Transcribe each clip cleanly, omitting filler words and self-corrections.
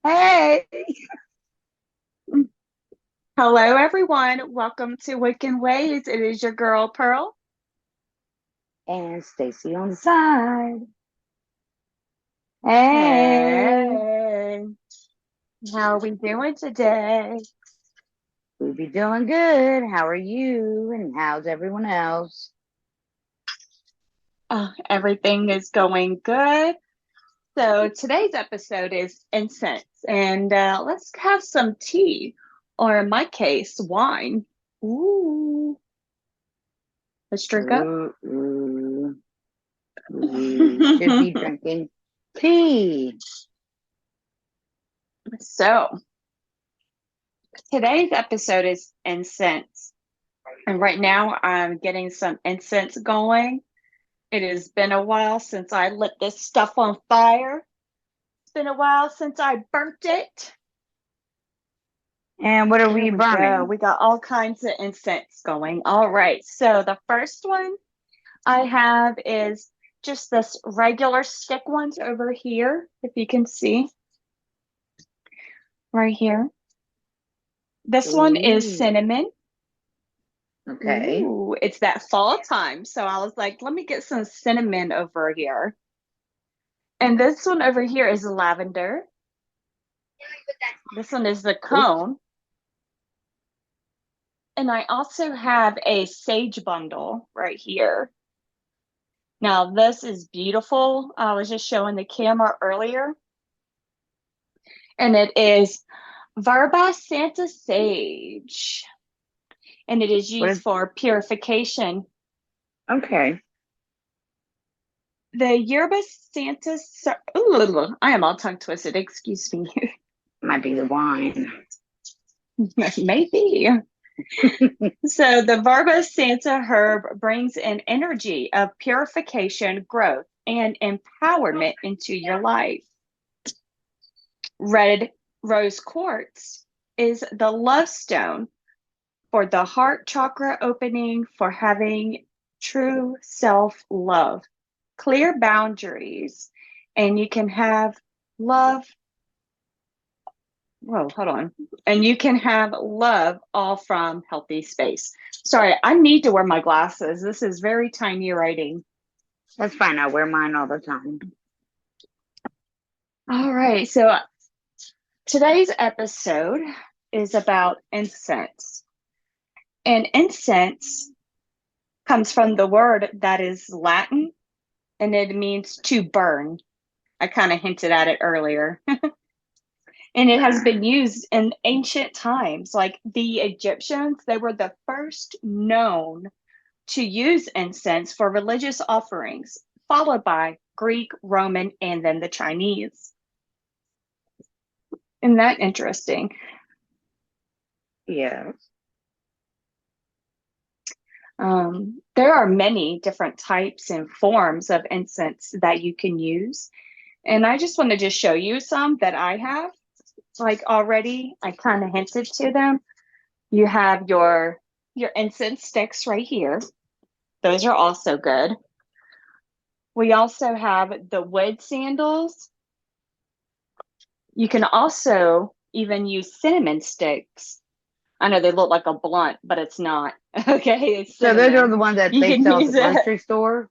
Hey, hello everyone. Welcome to Wicked Ways. It is your girl Pearl. And Stacy on the side. Hey, Hey, how are we doing today? we be doing good. How are you? And how's everyone else? Everything is going good. So today's episode is incense, and let's have some tea, or in my case, wine. Ooh, let's drink up. Ooh, we should be drinking tea. So today's episode is incense, and right now I'm getting some incense going. It has been a while since I lit this stuff on fire. It's been a while since I burnt it. And what are There we we go. burning? We got all kinds of incense going. All right. So the first one I have is just this regular stick ones over here, if you can see right here. This one is Ooh, cinnamon. okay. Ooh, it's that fall time. So I was like, let me get some cinnamon over here. And this one over here is lavender. This one is the Oops. cone. And I also have a sage bundle right here. Now, this is beautiful. I was just showing the camera earlier, and it is Verba Santa Sage, and it is What used is, for purification. okay. The Yerba Santa, ooh, I am all tongue twisted, excuse me. Might be the wine. Maybe. So, the Verba Santa herb brings an energy of purification, growth, and empowerment into your life. Red rose quartz is the love stone for the heart chakra opening, for having true self love, clear boundaries, and you can have love. Whoa, hold on. And you can have love all from healthy space. Sorry, I need to wear my glasses. This is very tiny writing. That's fine. I wear mine all the time. All right. So today's episode is about incense. And incense comes from the word that is Latin and it means to burn. I kind of hinted at it earlier. And it has been used in ancient times. Like the Egyptians, they were the first known to use incense for religious offerings, followed by Greek, Roman, and then the Chinese. Isn't that interesting? Yeah. There are many different types and forms of incense that you can use. And I just want to just show you some that I have. Like already, I kind of hinted to them. You have your incense sticks right here. Those are also good. We also have the wood sandals. You can also even use cinnamon sticks. I know they look like a blunt, but it's not. Okay, it's So those are cinnamon. the ones that You they can sell at the use it. grocery store?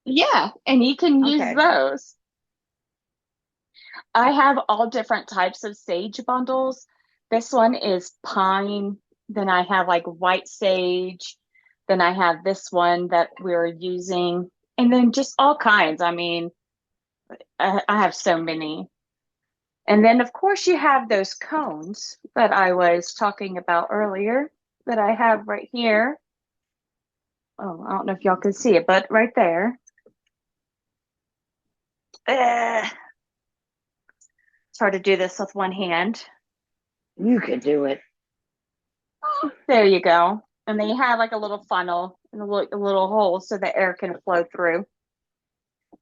Yeah, and you can use Okay. those. I have all different types of sage bundles. This one is pine. Then I have like white sage. Then I have this one that we're using. And then just all kinds. I mean, I have so many. And then, of course, you have those cones that I was talking about earlier that I have right here. Oh, I don't know if y'all can see it, but right there. It's hard to do this with one hand. You could do it. There you go. And then you have like a little funnel and a little hole so the air can flow through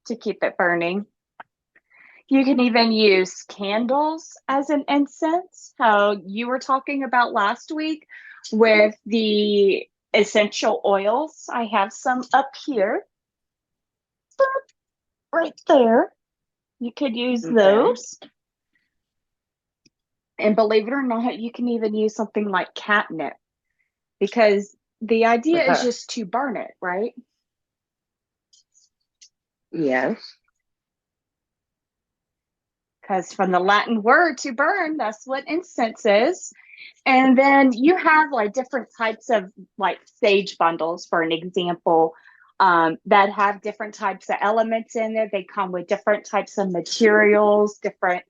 to keep it burning. You can even use candles as an incense, how you were talking about last week with the essential oils. I have some up here, right there. You could use Okay. those. And believe it or not, you can even use something like catnip because the idea is just to burn it, right? Yes. Because from the Latin word to burn, that's what incense is. And then you have like different types of like sage bundles, for an example, that have different types of elements in there. They come with different types of materials, different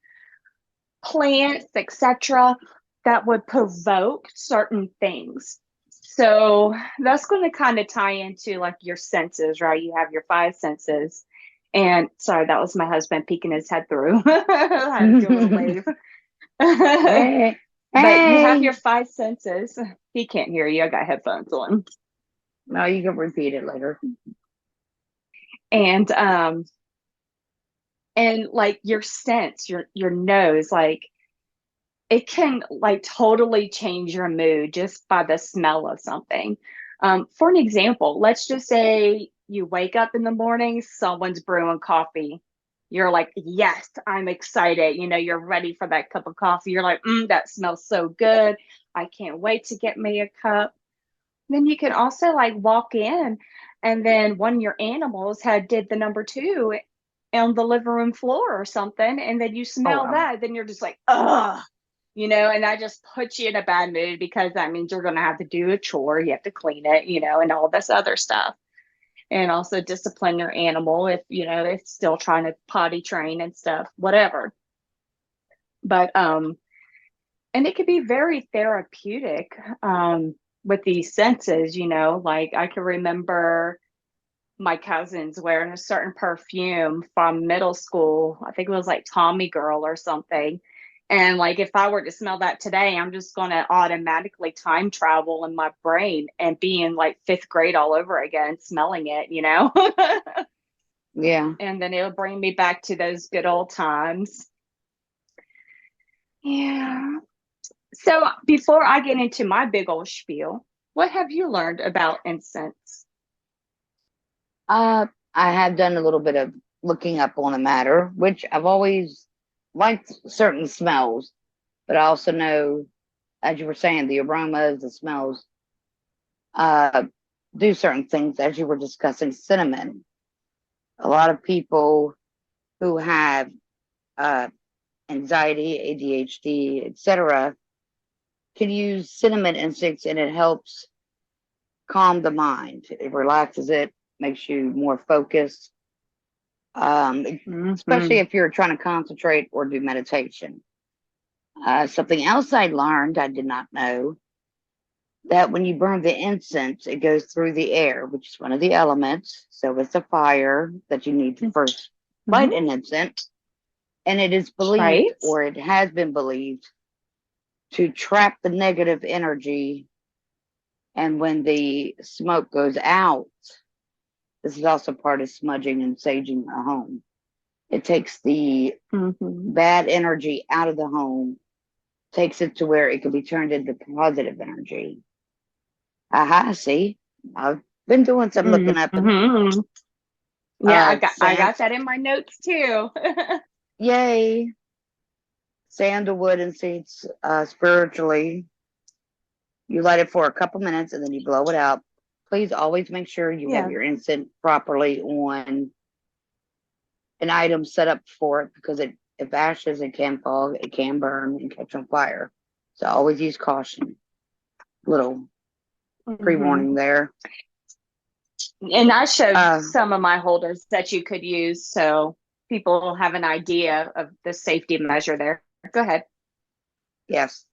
plants, etc., that would provoke certain things. So that's going to kind of tie into like your senses, right? You have your five senses. And sorry, that was my husband peeking his head through. I had to do a little wave. Hey, But you have hey. your five senses. He can't hear you. I got headphones on. No, you can repeat it later. And like your sense, your nose, like it can like totally change your mood just by the smell of something. For an example, let's just say you wake up in the morning, someone's brewing coffee. You're like, yes, I'm excited. You know, you're ready for that cup of coffee. You're like, that smells so good. I can't wait to get me a cup. Then you can also like walk in, and then one of your animals had did the number two on the living room floor or something, and then you Oh, smell wow. that, then you're just like, ugh, and that just puts you in a bad mood because that means you're going to have to do a chore, you have to clean it, and all this other stuff, and also discipline your animal if it's still trying to potty train and stuff, whatever. But and it can be very therapeutic, with these senses, like I can remember my cousins wearing a certain perfume from middle school. I think it was like Tommy Girl or something. And like if I were to smell that today, I'm just going to automatically time travel in my brain and be in like fifth grade all over again, smelling it. Yeah. And then it'll bring me back to those good old times. Yeah. So before I get into my big old spiel, what have you learned about incense? Uh, I have done a little bit of looking up on the matter, which I've always liked certain smells, but I also know, as you were saying, the aromas, the smells, uh, do certain things. As you were discussing cinnamon, a lot of people who have uh, anxiety, ADHD, etc., can use cinnamon incense, and it helps calm the mind. It relaxes it, makes you more focused. Especially Hmm. if you're trying to concentrate or do meditation. Something else I learned, I did not know, that when you burn the incense, it goes through the air, which is one of the elements. So it's a fire that you need to first light an Hmm. incense. And it is believed, Right? or it has been believed, to trap the negative energy. And when the smoke goes out, this is also part of smudging and saging a home. It takes the Hmm. bad energy out of the home, takes it to where it can be turned into positive energy. Aha, see, I've been doing some looking up, and Hmm. Yeah, I sand, got that in my notes too. yay, sandalwood and seeds, spiritually. You light it for a couple minutes and then you blow it out. Please always make sure you have Yeah. your incense properly on an item set up for it, because if ashes, it can fall, it can burn and catch on fire. So always use caution. Little pre-warning Hmm. there. And I showed Uh, some of my holders that you could use so people have an idea of the safety measure there. Go ahead. yes.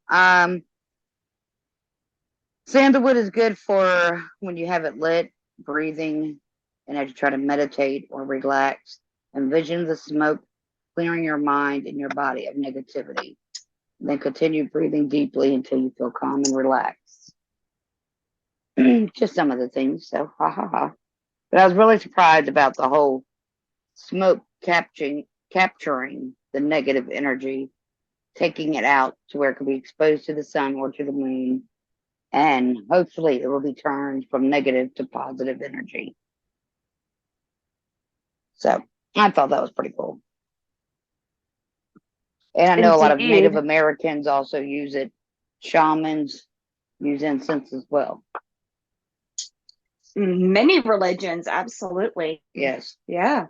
Sandalwood is good for when you have it lit, breathing, and as you try to meditate or relax. Envision the smoke clearing your mind and your body of negativity. Then continue breathing deeply until you feel calm and relaxed. Just some of the things. So, ha ha ha. But I was really surprised about the whole smoke capturing the negative energy, taking it out to where it can be exposed to the sun or to the moon, and hopefully it will be turned from negative to positive energy. So I thought that was pretty cool. And I know a lot of Native Indeed. Americans also use it. Shamans use incense as well. Many religions, absolutely. Yes. Yeah.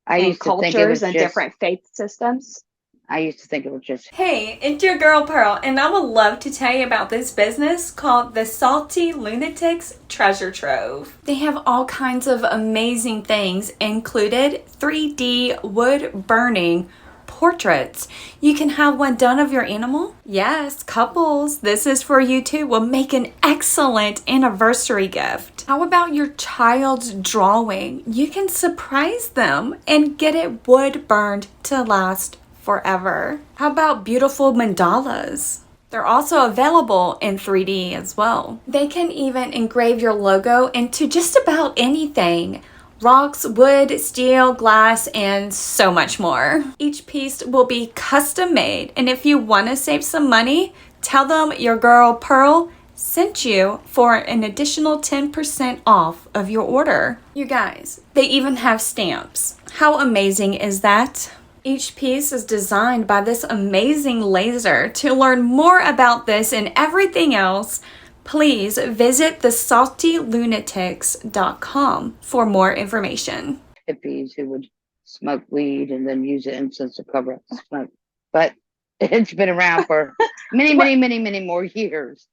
I And used to think it cultures was and just, different faith systems. I used to think it was just, Hey, it's your girl Pearl, and I would love to tell you about this business called the Salty Lunatics Treasure Trove. They have all kinds of amazing things, included 3D wood burning portraits. You can have one done of your animal. Yes, couples, this is for you too. Will make an excellent anniversary gift. How about your child's drawing? You can surprise them and get it wood burned to last forever. How about beautiful mandalas? They're also available in 3D as well. They can even engrave your logo into just about anything. Rocks, wood, steel, glass, and so much more. Each piece will be custom made, and if you want to save some money, tell them your girl Pearl sent you for an additional 10% off of your order. You guys, they even have stamps. How amazing is that? Each piece is designed by this amazing laser. To learn more about this and everything else, please visit thesaltylunatics.com for more information. hippies who would smoke weed and then use the incense to cover up the smoke. But it's been around for many, What? many, many, many more years.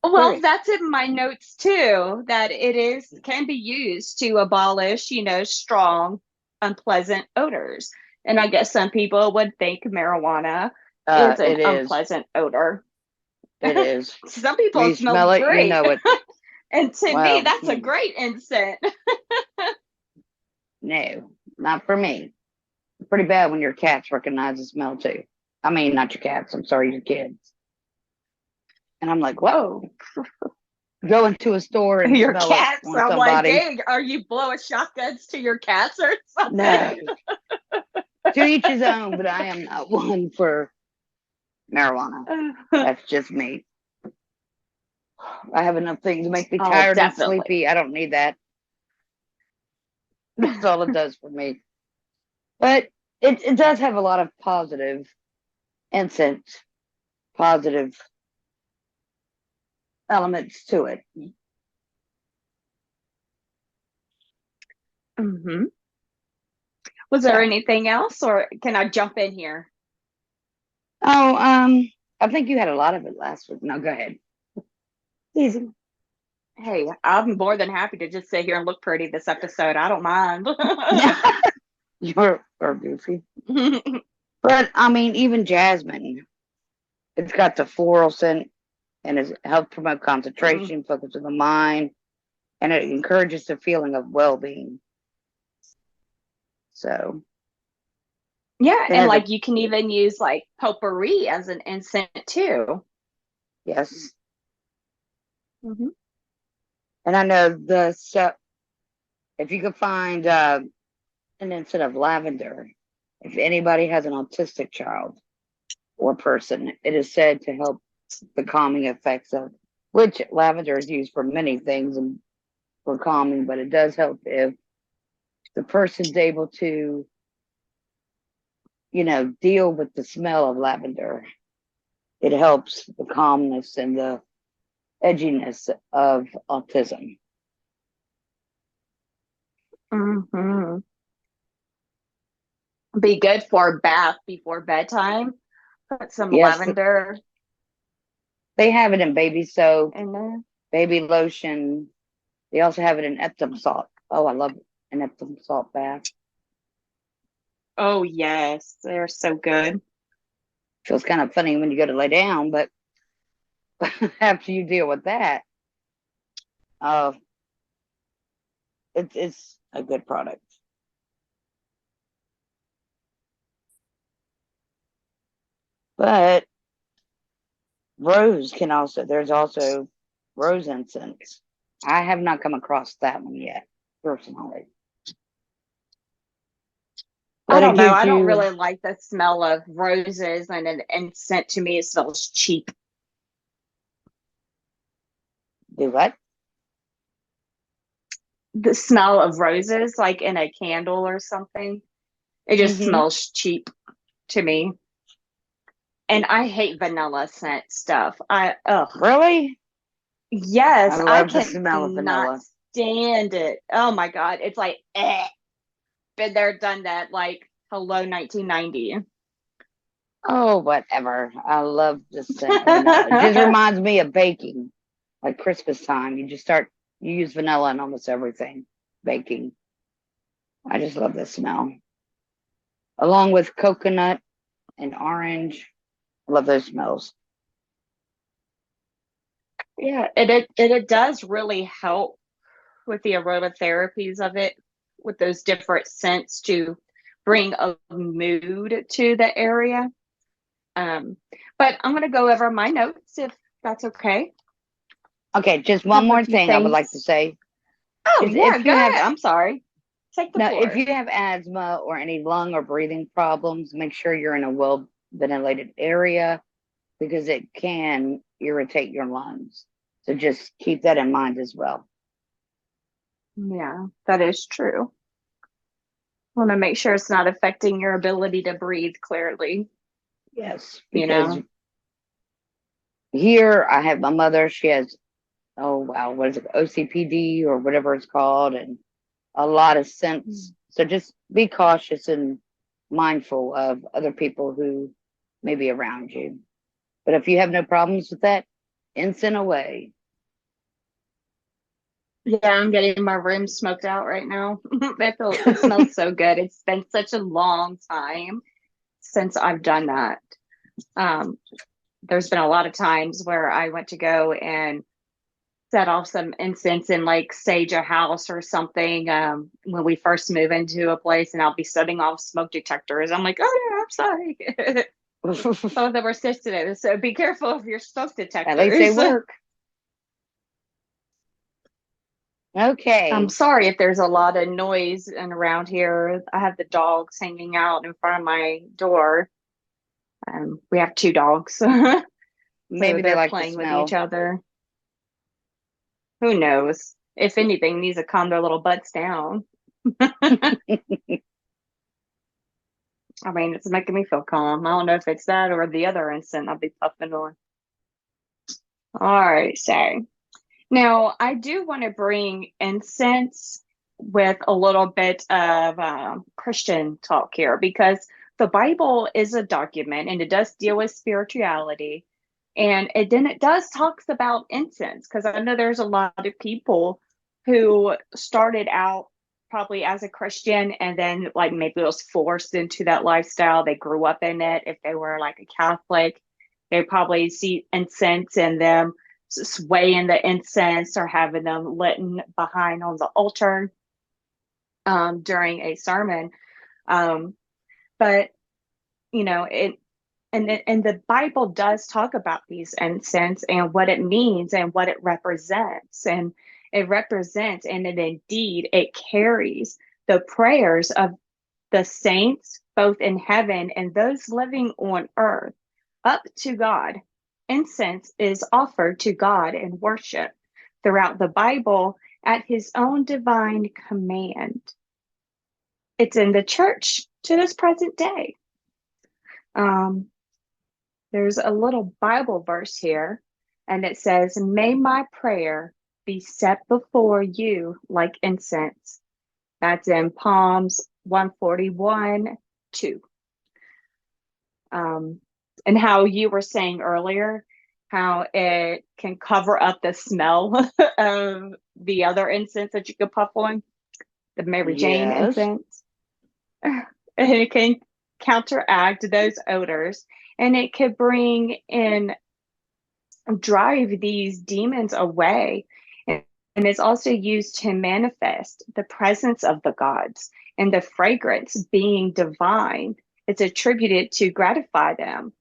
Well, Period. that's in my notes too, that it is can be used to abolish, strong, unpleasant odors. And I guess some people would think marijuana is an It is. unpleasant odor. It is. Some When people you smell smell it, you great. know it. And to me, Well, that's a great incense. no, not for me. Pretty bad when your cats recognize the smell too. I mean, not your cats. I'm sorry, your kids. And I'm like, what? Oh, Go into a store and your smell it cats. on I'm like, somebody. dang, are you blowing shotguns to your cats or something? No. To each his own, but I am not one for marijuana. That's just me. I have enough things to make me Oh, tired and definitely. sleepy. I don't need that. That's all it does for me. But it does have a lot of positive incense, positive elements to it. Hmm. Was there So, anything else, or can I jump in here? oh, I think you had a lot of it last week. No, go ahead. Easy. Hey, I'm more than happy to just sit here and look pretty this episode. I don't mind. You're goofy. But I mean, even jasmine, it's got the floral scent and it helps promote concentration, focus of the mind, and it encourages the feeling of well-being. So Yeah, it and has a like you can even use like potpourri as an incense too. yes. Hmm. And I know the so if you could find an instead of lavender, if anybody has an autistic child or person, it is said to help the calming effects of which lavender is used for many things and for calming, but it does help if the person's able to, deal with the smell of lavender. It helps the calmness and the edginess of autism. Hmm. Be good for a bath before bedtime. Put some Yes, lavender they have it in baby soap, in there. baby lotion. They also have it in Epsom salt. Oh, I love an Epsom salt bath. Oh yes, they're so good. Feels kind of funny when you go to lay down, but after you deal with that, uh, it's a good product. But there's also rose incense. I have not come across that one yet, personally. I But it don't know. gives I don't you, really like the smell of roses and an incense. To me, it smells cheap. do what? The smell of roses, like in a candle or something, it just Mm-hmm. smells cheap to me. And I hate vanilla scent stuff. Ugh. Really? I Yes, I love the smell of cannot vanilla. stand it. Oh my God. It's like, been there, done that. Like, hello, 1990. Oh, whatever. I love the scent of vanilla. It just reminds me of baking, like Christmas time. You use vanilla in almost everything, baking. I just love the smell. Along with coconut and orange. I love those smells. Yeah, it does really help with the aromatherapies of it, with those different scents to bring a mood to the area. Um, but I'm going to go over my notes if that's okay. Okay, just I one have a more few thing I would like to things. say Oh, is yeah, go ahead. I'm sorry. Take the now if floor. you have asthma or any lung or breathing problems, make sure you're in a well ventilated area because it can irritate your lungs. So just keep that in mind as well. Yeah, that is true. Want to make sure it's not affecting your ability to breathe clearly, Yes, you because know? here I have my mother, she has, oh wow, what is it, OCPD or whatever it's called, and a lot of scents. So just be cautious and mindful of other people who may be around you. But if you have no problems with that, incense away. Yeah, I'm getting my room smoked out right now. It smells so good. It's been such a long time since I've done that. Um, there's been a lot of times where I went to go and set off some incense and like sage a house or something when we first move into a place, and I'll be setting off smoke detectors. I'm like, oh yeah, I'm sorry. Some of them are sensitive, so be careful of your smoke At least they detectors. work. I'm Okay. sorry if there's a lot of noise and around here. I have the dogs hanging out in front of my door. We have two dogs, so Maybe they they're like the playing with each smell. other. Who knows? If anything, needs to calm their little butts down. I mean, it's making me feel calm. I don't know if it's that or the other incense I'll be puffing on. All right, so now I do want to bring incense with a little bit of Christian talk here, because the Bible is a document and it does deal with spirituality. And it does talks about incense, because I know there's a lot of people who started out probably as a Christian and then like maybe was forced into that lifestyle. They grew up in it. If they were like a Catholic, they probably see incense in them, swaying the incense or having them lit behind on the altar during a sermon. Um, but you know, and the Bible does talk about these incense and what it means and what it represents. And it represents, and it carries the prayers of the saints, both in heaven and those living on earth, up to God. Incense is offered to God in worship throughout the Bible at his own divine command. It's in the church to this present day. Um, there's a little Bible verse here, and it says, may my prayer be set before you like incense. That's in Psalms 141, 2. And how you were saying earlier, how it can cover up the smell of the other incense that you could puff on, the Mary Jane Yes. incense. And it can counteract those odors, and it could bring in, drive these demons away. And it's also used to manifest the presence of the gods, and the fragrance being divine. It's attributed to gratify them.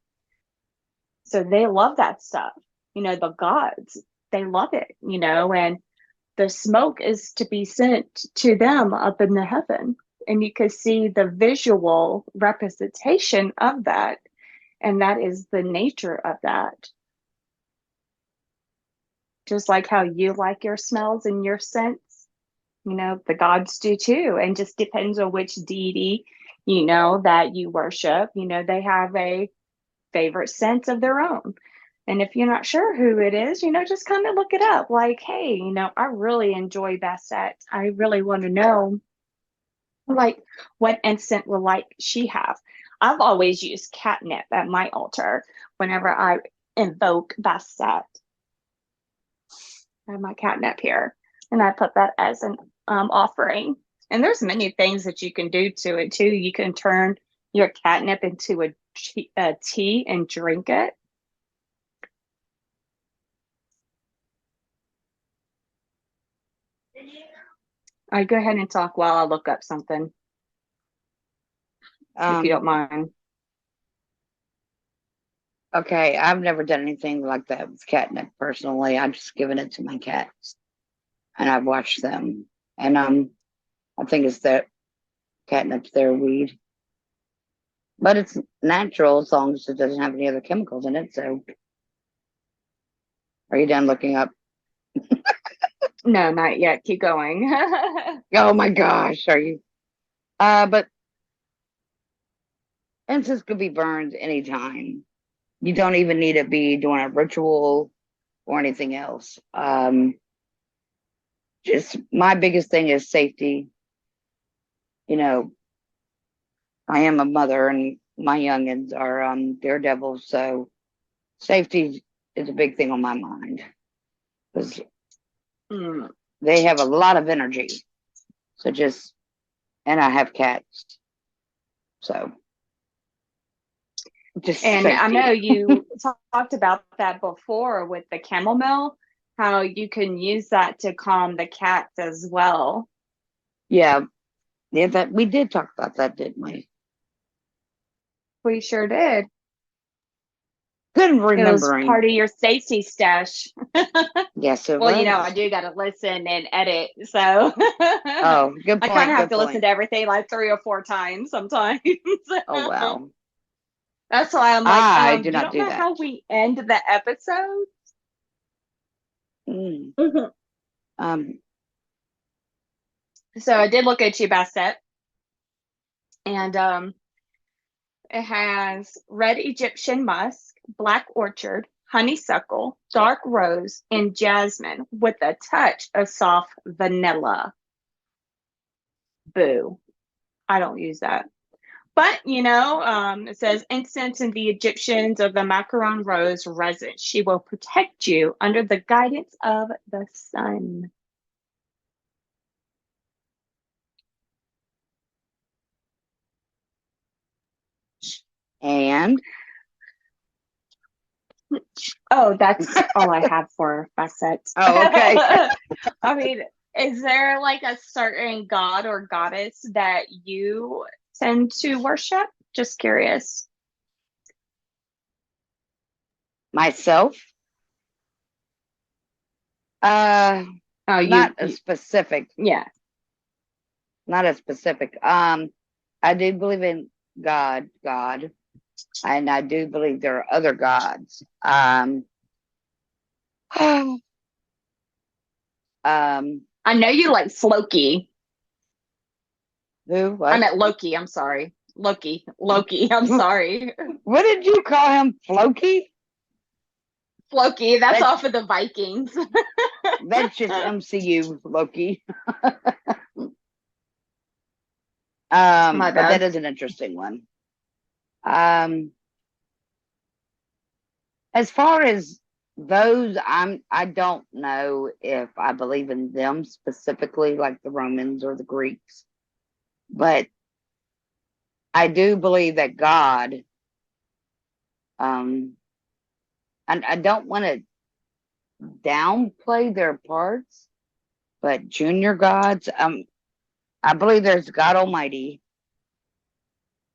So they love that stuff. The gods, they love it, and the smoke is to be sent to them up in the heaven. And you can see the visual representation of that. And that is the nature of that. Just like how you like your smells and your scents, the gods do too. And just depends on which deity, that you worship, they have a favorite scent of their own. And if you're not sure who it is, just kind of look it up. Like, hey, I really enjoy Bassett. I really want to know, like, what incense will like she have. I've always used catnip at my altar whenever I invoke Bassett. I have my catnip here, and I put that as an offering. And there's many things that you can do to it too. You can turn your catnip into a tea and drink it. I go ahead and talk while I look up something, if you don't mind. Okay, I've never done anything like that with catnip personally. I've just given it to my cats, and I've watched them. And I think it's that catnip's their weed, but it's natural as long as it doesn't have any other chemicals in it. So, are you done looking up? No, not yet. Keep going. Oh my gosh, are you? But incense could be burned anytime. You don't even need to be doing a ritual or anything else. Just my biggest thing is safety. You know, I am a mother and my youngins are daredevils, so safety is a big thing on my mind because they have a lot of energy. So and I have cats, so just and safety. I know you talked about that before with the chamomile, how you can use that to calm the cats as well. Yeah, that we did talk about that, didn't we? We sure did. Good It was remembering. part of your safety stash. Yes, it Well, was. I do got to listen and edit, so Oh, good I point. kind of have Good to listen point. to everything like 3 or 4 times sometimes. Oh wow. That's why I'm like, I do you not don't do know that. how we end the episode? Mm. So I did look at you, Bassett, and it has red Egyptian musk, black orchard, honeysuckle, dark rose, and jasmine with a touch of soft vanilla. Boo. I don't use that. But, it says incense in the Egyptians of the macaron rose resin. She will protect you under the guidance of the sun. And Oh, that's all I have for facets. oh, okay. I mean, is there like a certain god or goddess that you tend to worship? Just curious. Myself, Oh, not a specific, yeah. not a specific. I do believe in God, and I do believe there are other gods. I know you like Floki. Who? I What? meant Loki. I'm sorry. Loki. I'm sorry. What did you call him? Floki? Floki. That's off of the Vikings. That's just MCU Loki. My But bad. that is an interesting one. As far as those, I don't know if I believe in them specifically, like the Romans or the Greeks, but I do believe that God, and I don't want to downplay their parts, but junior gods, I believe there's God Almighty,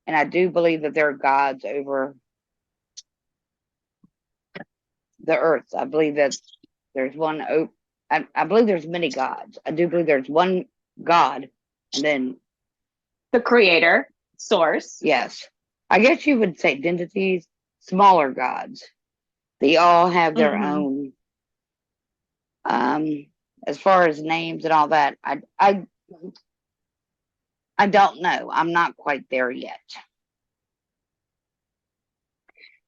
and I do believe that there are gods over the earth. I believe that there's one. I believe there's many gods. I do believe there's one God, and then The creator, source. yes, I guess you would say entities, smaller gods. They all have their own. As far as names and all that, I I don't know. I'm not quite there yet.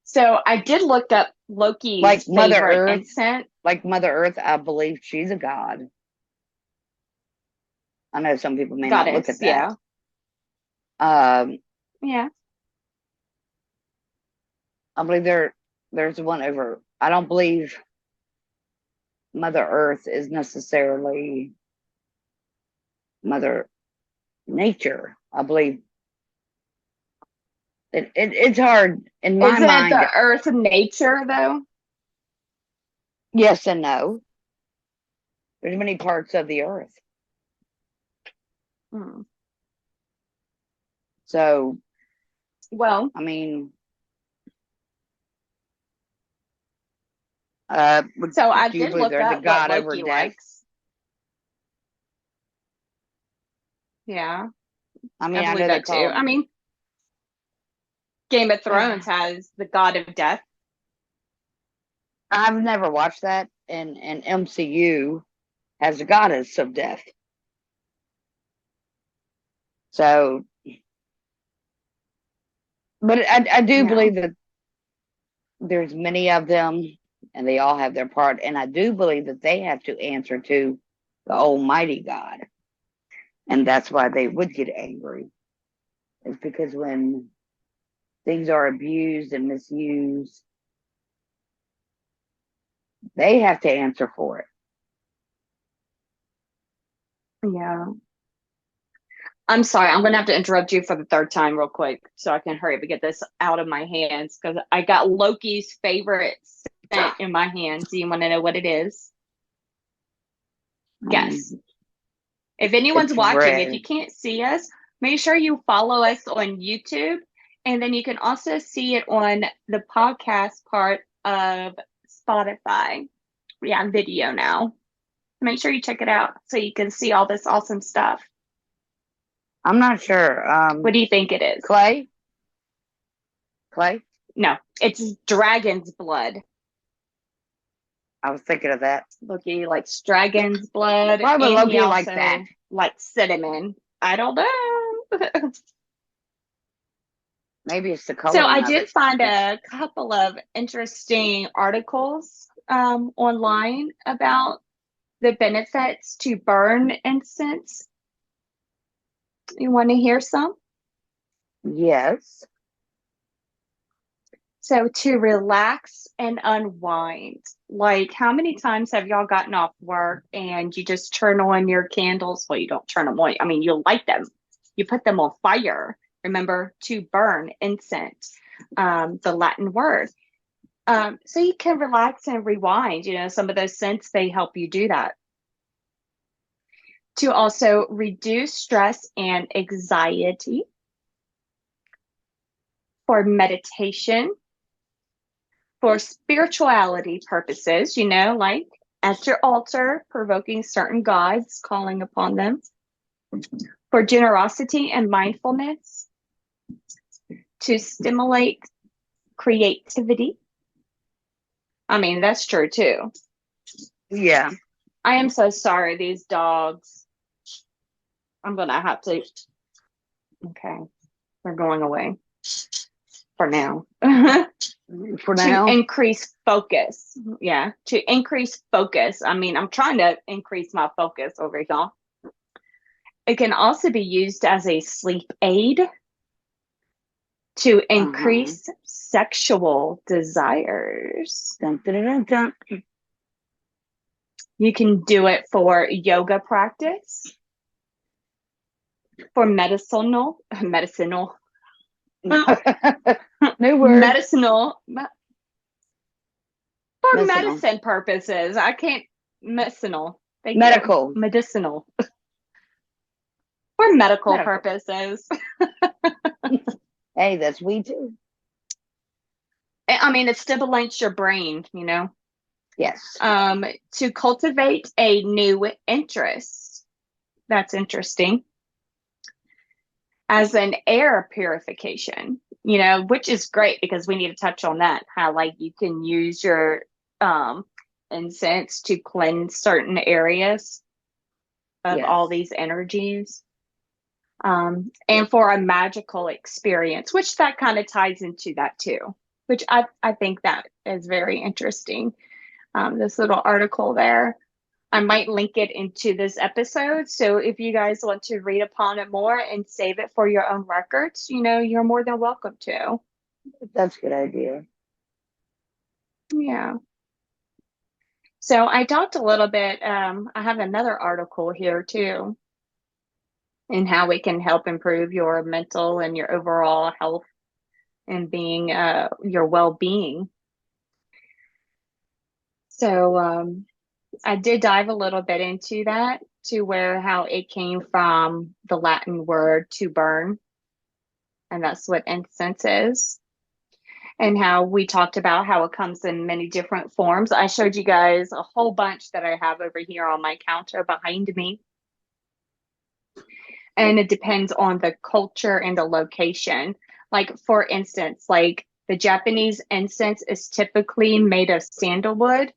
So I did look up Loki's Like Mother favorite Earth, incense. like Mother Earth, I believe she's a god. I know some people may not look Goddess, at that. yeah. Um, Yeah. I believe there's one over. I don't believe Mother Earth is necessarily Mother Nature. I believe it's hard in my Isn't it mind. the earth nature though? Yes and no. There's many parts of the earth. Hmm. So, Well, I mean, so I do you did believe look there's a up what God over Loki death? likes. Yeah, I I mean, I believe know they that too. call I him. mean, Game of Thrones has the god of death. I've never watched that, and MCU has a goddess of death. So, but I do Yeah. believe that there's many of them, and they all have their part, and I do believe that they have to answer to the Almighty God, and that's why they would get angry. It's because when things are abused and misused, they have to answer for it. Yeah. I'm sorry. I'm going to have to interrupt you for the third time real quick so I can hurry up and get this out of my hands because I got Loki's favorite scent in my hands. Do you want to know what it is? Guess. If anyone's It's watching, if you red. can't see us, make sure you follow us on YouTube. And then you can also see it on the podcast part of Spotify. Yeah, video now. Make sure you check it out so you can see all this awesome stuff. I'm not sure. What do you think it is? Clay? Clay? No, it's dragon's blood. I was thinking of that. Loki likes dragon's blood, Why would and he Loki like also that? likes cinnamon. I don't know. Maybe it's the So I coloring of did it. find a couple of interesting articles online about the benefits to burn incense. You want to hear some? Yes. So to relax and unwind. Like how many times have y'all gotten off work and you just turn on your candles? Well, you don't turn them on. I mean, you light them. You put them on fire. Remember to burn incense, the Latin word. So you can relax and rewind. You know, some of those scents, they help you do that. To also reduce stress and anxiety, for meditation, for spirituality purposes, you know, like at your altar, provoking certain gods, calling upon them, for generosity and mindfulness, to stimulate creativity. I mean, that's true too. Yeah. I am so sorry, these dogs. I'm going to have to. Okay. They're going away for now. For To now. increase focus. Yeah. To increase focus. I mean, I'm trying to increase my focus over here. It can also be used as a sleep aid to increase sexual desires. Dun, dun, dun, dun, dun. You can do it for yoga practice, for medicinal, New word. medicinal, for Medicinal. medicine purposes. I can't, medicinal. Thank Medical. you. Medicinal. For medical Medical. purposes. Hey, that's we too. I mean, it stimulates your brain, you know. Yes. To cultivate a new interest. That's interesting. As an air purification, you know, which is great because we need to touch on that. How like you can use your incense to cleanse certain areas of Yes. all these energies. and for a magical experience, which that kind of ties into that too, which I think that is very interesting. This little article there. I might link it into this episode. So if you guys want to read upon it more and save it for your own records, you're more than welcome to. That's a good idea. Yeah. So I talked a little bit. I have another article here too, and how it can help improve your mental and your overall health and being your well-being. So I did dive a little bit into that, to where how it came from the Latin word to burn, and that's what incense is. And how we talked about how it comes in many different forms. I showed you guys a whole bunch that I have over here on my counter behind me. And it depends on the culture and the location. Like, for instance, like the Japanese incense is typically made of sandalwood,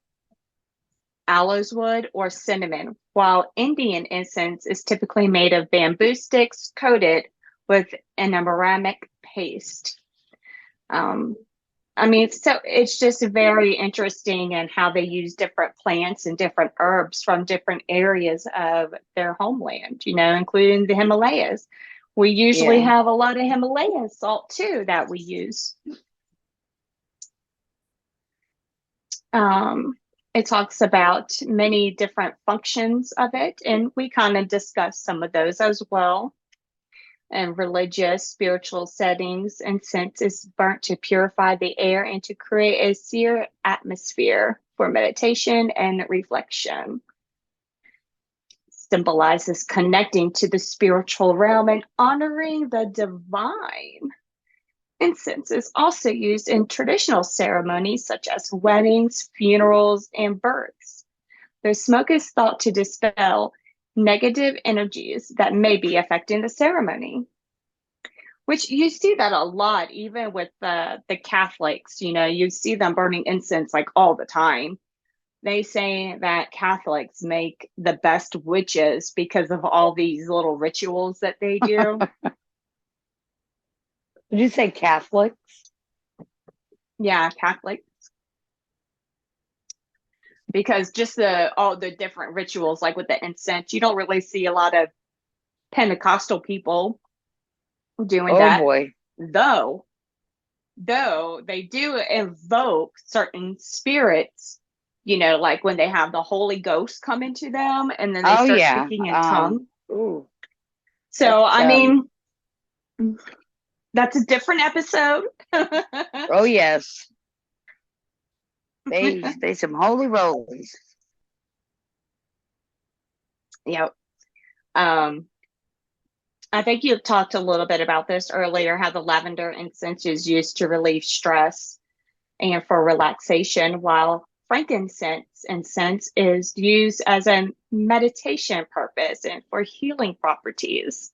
aloes wood, or cinnamon, while Indian incense is typically made of bamboo sticks coated with an aromatic paste. So it's just very interesting in how they use different plants and different herbs from different areas of their homeland, including the Himalayas. We usually have a lot of Himalayan salt too that we use. It talks about many different functions of it, and we kind of discussed some of those as well. And religious, spiritual settings, incense is burnt to purify the air and to create a seer atmosphere for meditation and reflection. Symbolizes connecting to the spiritual realm and honoring the divine. Incense is also used in traditional ceremonies such as weddings, funerals, and births. The smoke is thought to dispel negative energies that may be affecting the ceremony, which you see that a lot, even with the Catholics. You see them burning incense like all the time. They say that Catholics make the best witches because of all these little rituals that they do. Did you say Catholics? Yeah, Catholics. Because just all the different rituals, like with the incense, you don't really see a lot of Pentecostal people doing that. Boy. Though they do invoke certain spirits, like when they have the Holy Ghost come into them and then they start speaking in tongues. So, that's a different episode. Oh, yes. They some holy rolls. Yep. I think you talked a little bit about this earlier, how the lavender incense is used to relieve stress and for relaxation, while frankincense incense is used as a meditation purpose and for healing properties.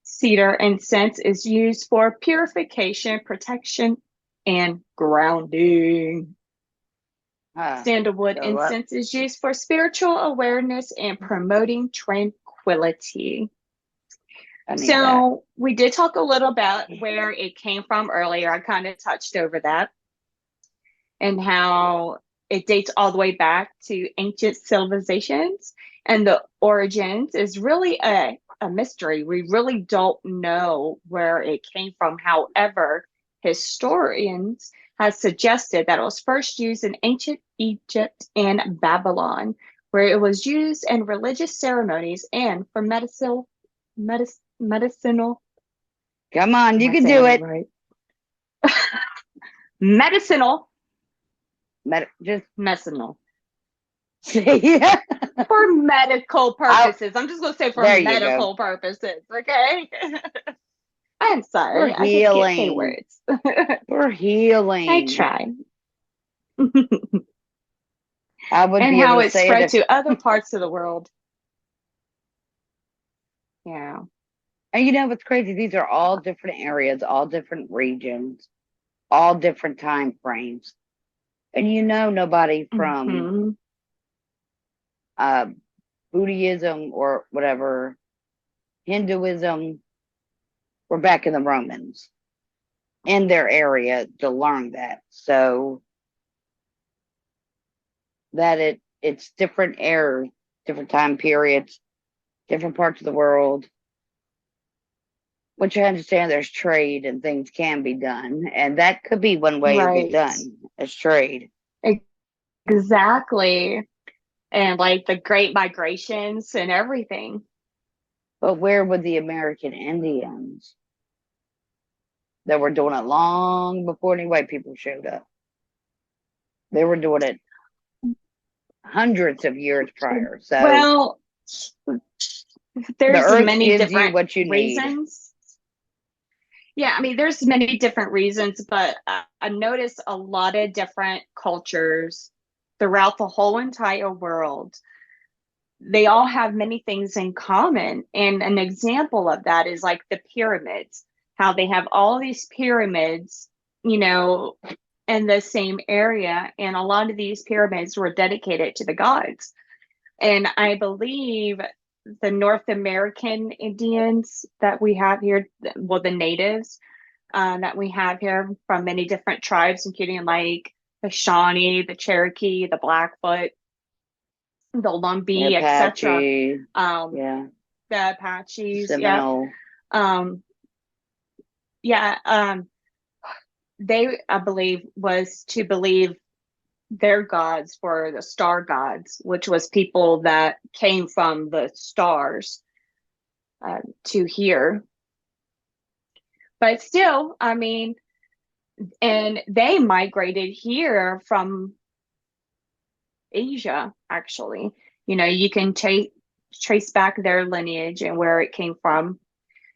Cedar incense is used for purification, protection, and grounding. Sandalwood incense is used for spiritual awareness and promoting tranquility. So we did talk a little about where it came from earlier. I kind of touched over that, and how it dates all the way back to ancient civilizations, and the origins is really a mystery. We really don't know where it came from. However, historians have suggested that it was first used in ancient Egypt and Babylon, where it was used in religious ceremonies and for medicinal. Come on, you can do it. Right. Medicinal. Just medicinal. Yeah. For medical purposes. I'm just going to say for medical purposes, okay? I'm sorry. For healing. I can't say words. For healing. I try. I would and be how able to it say spread it to other parts of the world. Yeah. And what's crazy? These are all different areas, all different regions, all different time frames. And nobody from Buddhism or whatever, Hinduism, were back in the Romans in their area to learn that. So that it's different eras, different time periods, different parts of the world. Which I understand there's trade and things can be done. And that could be one way it'd be Right. done as trade. Exactly. And like the great migrations and everything. But where would the American Indians that were doing it long before any white people showed up? They were doing it hundreds of years prior. So Well, the there's earth many gives you different what you need. reasons. Yeah, I mean, there's many different reasons, but I noticed a lot of different cultures throughout the whole entire world. They all have many things in common. And an example of that is like the pyramids, how they have all these pyramids, you know, in the same area. And a lot of these pyramids were dedicated to the gods. And I believe the North American Indians that we have here, well, the natives that we have here from many different tribes, including like the Shawnee, the Cherokee, the Blackfoot, the Lumbee, etc. Apache, Um, yeah, the Apaches, yeah, Seminole. um, yeah. They, I believe, was to believe their gods were the star gods, which was people that came from the stars to here. But still, I mean, and they migrated here from Asia, actually. You know, you can trace back their lineage and where it came from,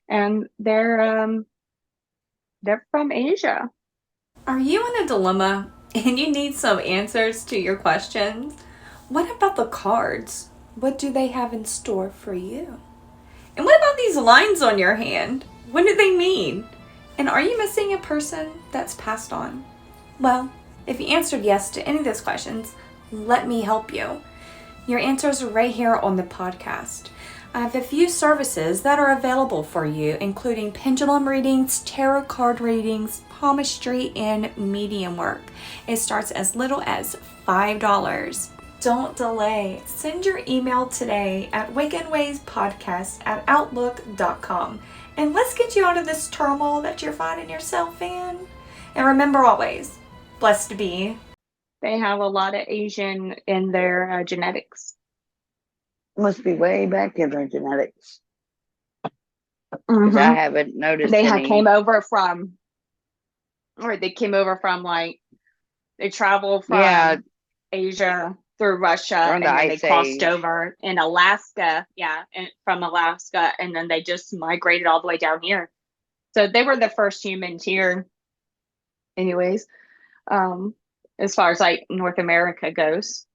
and they're from Asia. Are you in a dilemma and you need some answers to your questions? What about the cards? What do they have in store for you? And what about these lines on your hand? What do they mean? And are you missing a person that's passed on? Well, if you answered yes to any of those questions, let me help you. Your answers are right here on the podcast. I have a few services that are available for you, including pendulum readings, tarot card readings, palmistry, and medium work. It starts as little as $5. Don't delay. Send your email today at wickedwayspodcast@outlook.com. And let's get you out of this turmoil that you're finding yourself in. And remember always, blessed to be. They have a lot of Asian in their genetics. Must be way back in their genetics. Mm-hmm. I haven't noticed they any. came over from, or they came over from like, they traveled from Asia through Russia, and then they crossed over in Alaska, and from Alaska, and then they just migrated all the way down here. So they were the first humans here, anyways, as far as like North America goes.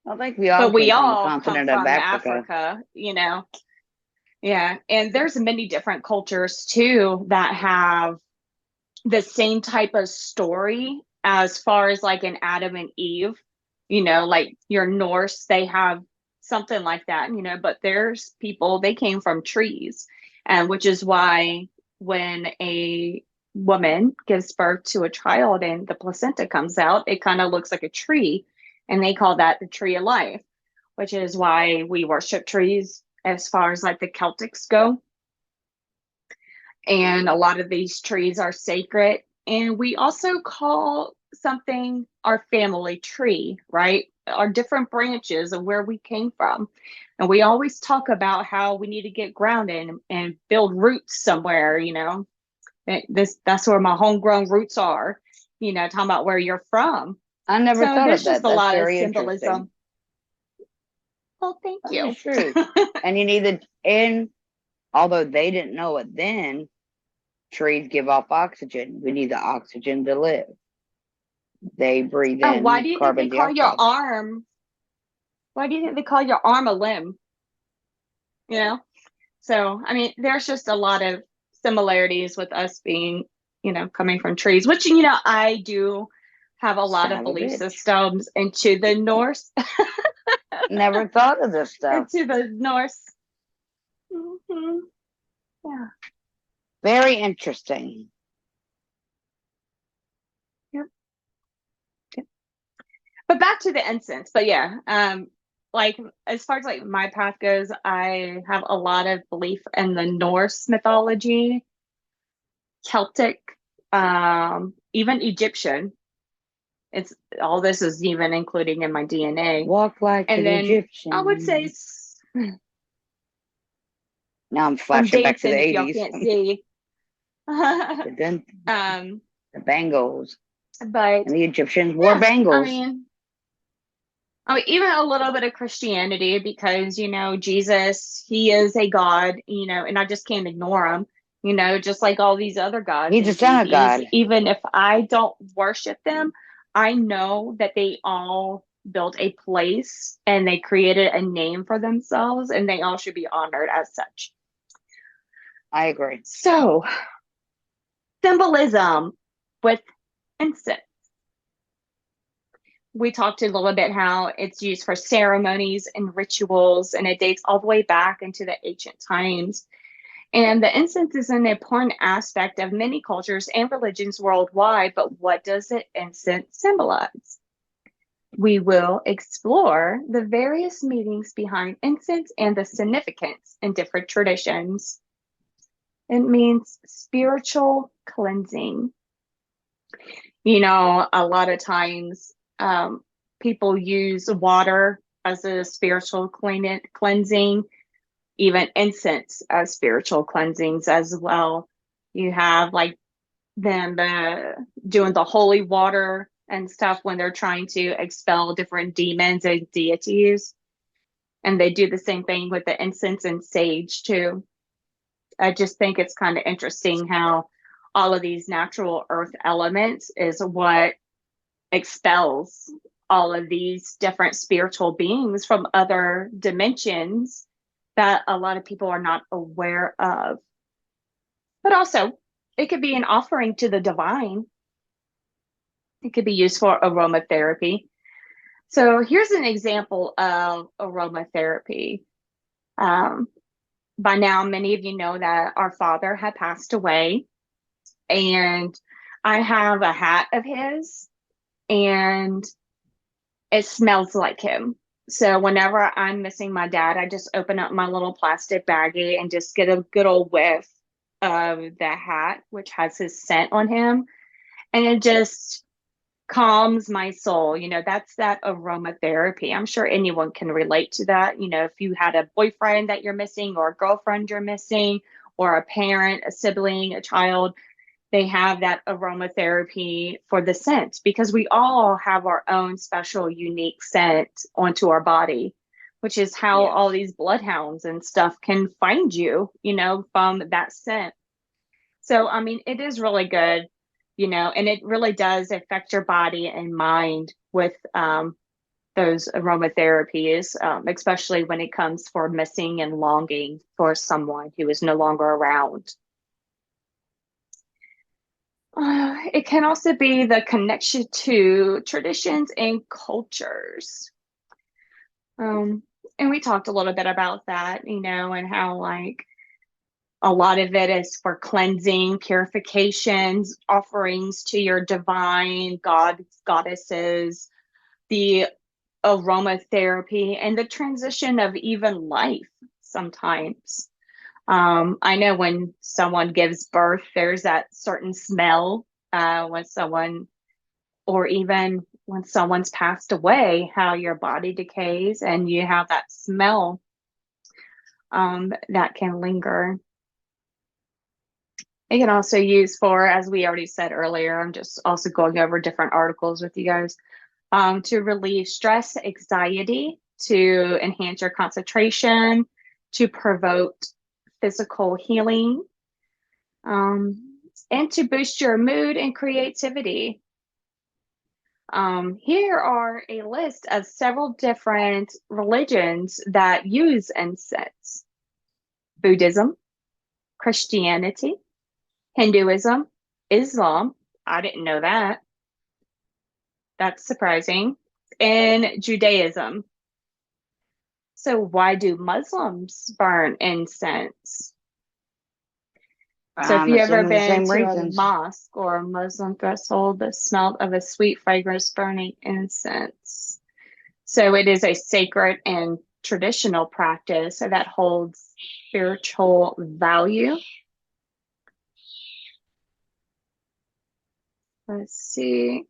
I think we all we came from the all come continent from of Africa, you know. Yeah, and there's many different cultures too that have the same type of story as far as like an Adam and Eve, you know, like your Norse, they have something like that, you know, but there's people, they came from trees, and which is why when a woman gives birth to a child and the placenta comes out, it kind of looks like a tree, and they call that the tree of life, which is why we worship trees as far as like the Celtics go. And a lot of these trees are sacred. And we also call something our family tree, right? Our different branches of where we came from. And we always talk about how we need to get grounded and build roots somewhere, you know. That's where my homegrown roots are, you know, talking about where you're from. I never So thought there's of that. just a That's lot of very symbolism. Well, thank you. That's true. And you need and although they didn't know it then, trees give off oxygen. We need the oxygen to live. They breathe in Why do you think carbon they call dioxide. your arm? Why do you think they call your arm a limb? You know? So, I mean, there's just a lot of similarities with us being, you know, coming from trees, which, you know, I do have a lot of belief systems into the Norse. Never thought of this stuff. Into the Norse. Mm-hmm. Yeah. Very interesting. Yep. Yep. But back to the incense. But yeah, like as far as like my path goes, I have a lot of belief in the Norse mythology, Celtic, even Egyptian. It's all this is even including in my DNA. Walk like And an then I would say Egyptian. Now I'm I'm flashing back to the dancing if y'all 80s. can't see. The um, bangles. but And the Egyptians wore yeah, bangles. I mean, even a little bit of Christianity because, you know, Jesus, he is a God, you know, and I just can't ignore him, you know, just like all these other gods He's the and son of deities. God. Even if I don't worship them, I know that they all built a place and they created a name for themselves and they all should be honored as such. I agree. So, symbolism with incense. We talked a little bit how it's used for ceremonies and rituals, and it dates all the way back into the ancient times. And the incense is an important aspect of many cultures and religions worldwide, but what does the incense symbolize? We will explore the various meanings behind incense and the significance in different traditions. It means spiritual cleansing. You know, a lot of times people use water as a spiritual cleansing, even incense as spiritual cleansings as well. You have like them doing the holy water and stuff when they're trying to expel different demons and deities. And they do the same thing with the incense and sage too. I just think it's kind of interesting how all of these natural earth elements is what expels all of these different spiritual beings from other dimensions that a lot of people are not aware of. But also, it could be an offering to the divine. It could be used for aromatherapy. So here's an example of aromatherapy. Um, by now, many of you know that our father had passed away, and I have a hat of his, and it smells like him. So whenever I'm missing my dad, I just open up my little plastic baggie and just get a good old whiff of the hat, which has his scent on him. And it just calms my soul. You know, that's that aromatherapy. I'm sure anyone can relate to that. You know, if you had a boyfriend that you're missing, or a girlfriend you're missing, or a parent, a sibling, a child, they have that aromatherapy for the scent because we all have our own special, unique scent onto our body, which is how Yes. all these bloodhounds and stuff can find you, you know, from that scent. So, I mean, it is really good, you know, and it really does affect your body and mind with those aromatherapies, especially when it comes for missing and longing for someone who is no longer around. It can also be the connection to traditions and cultures. Um, and we talked a little bit about that, you know, and how like a lot of it is for cleansing, purifications, offerings to your divine gods, goddesses, the aromatherapy, and the transition of even life sometimes. I know when someone gives birth, there's that certain smell when someone, or even when someone's passed away, how your body decays and you have that smell that can linger. It can also use for, as we already said earlier, I'm just also going over different articles with you guys, to relieve stress, anxiety, to enhance your concentration, to promote physical healing, and to boost your mood and creativity. Here are a list of several different religions that use incense: Buddhism, Christianity, Hinduism, Islam. I didn't know that. That's surprising. And Judaism. So, why do Muslims burn incense? So if I'm you ever assuming the been same to a reasons. mosque or a Muslim threshold, the smell of a sweet fragrance burning incense. So it is a sacred and traditional practice that holds spiritual value. Let's see.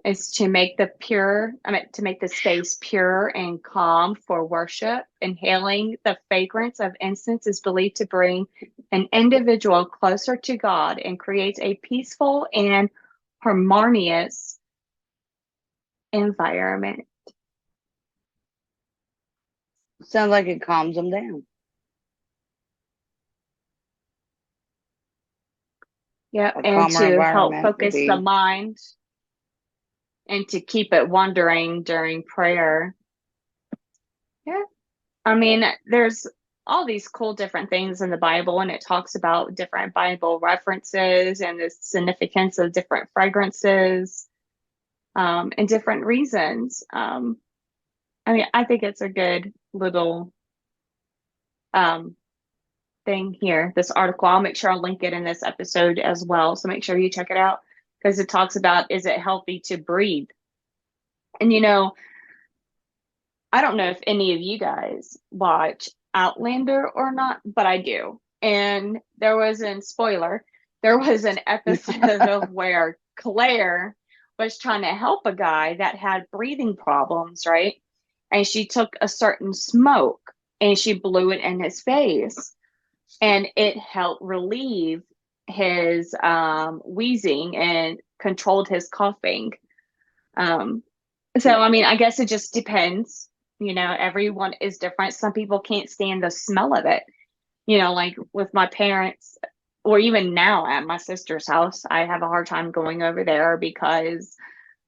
Is to make to make the space pure and calm for worship. Inhaling the fragrance of incense is believed to bring an individual closer to God and creates a peaceful and harmonious environment. Sounds like it calms them down. Yep, A and calmer to help environment would focus the be. mind and to keep it wandering during prayer. Yeah. I mean, there's all these cool different things in the Bible, and it talks about different Bible references and the significance of different fragrances, and different reasons. I mean, I think it's a good little um, thing here, this article. I'll make sure I'll link it in this episode as well. So make sure you check it out because it talks about, is it healthy to breathe? And I don't know if any of you guys watch Outlander or not, but I do. And there was an episode of where Claire was trying to help a guy that had breathing problems, right? And she took a certain smoke and she blew it in his face, and it helped relieve his wheezing and controlled his coughing. So, I mean, I guess it just depends. Everyone is different. Some people can't stand the smell of it. Like with my parents, or even now at my sister's house, I have a hard time going over there because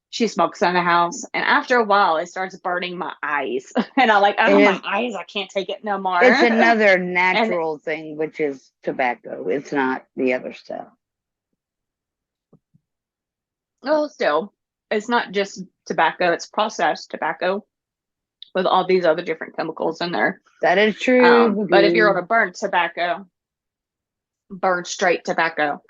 she smokes in the house. And after a while, it starts burning my eyes. And I'm like, It oh, my is. eyes, I can't take it no more. It's another And natural thing, which is tobacco. It's not the other stuff. well, still, it's not just tobacco, it's processed tobacco with all these other different chemicals in there. That is true. But if you're on a burn straight tobacco.